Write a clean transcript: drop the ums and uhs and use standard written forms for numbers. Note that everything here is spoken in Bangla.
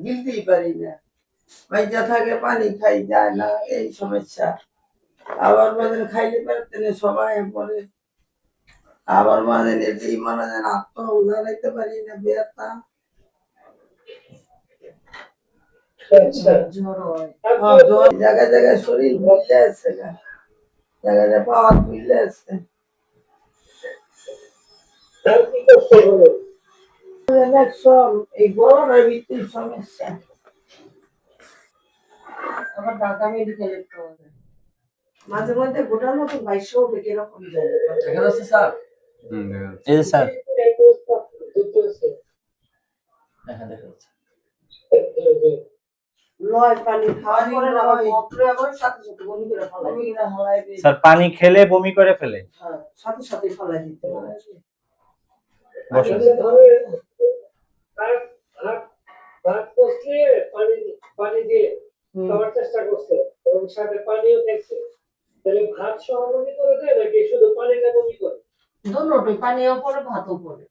গিলতেই পারি না, বাইজা থাকে, পানি খাই যায় না, এই সমস্যা। আবার মাঝে খাইলে পারতেন সবাই পরে, আবার মাঝে এটি মানে আত্মা উদারাইতে পারি না, বেতা জায়গায় জায়গায় শরীর ভুলে আছে, জায়গায় জায়গায় পাওয়ার ভুলে আছে। এই গরমের ভিত্তির সমস্যা। আবার ঢাকা মেডিকেলে মাঝে মধ্যে গোটার মতো বাইশো উঠে কিরকম যায়। দেখা যাচ্ছে স্যার? এই যে স্যার স্যার পানি খেলে বমি করে ফেলে, সাথে সাথে ফেলাই দিতে পানি দিয়ে খাওয়ার চেষ্টা করছে এবং সাথে পানিও খাইছে, তাহলে ভাত সহ বমি করে দেয় নাকি শুধু পানিটা বমি করে? দুটোই, পানিও পরে ভাতও পরে।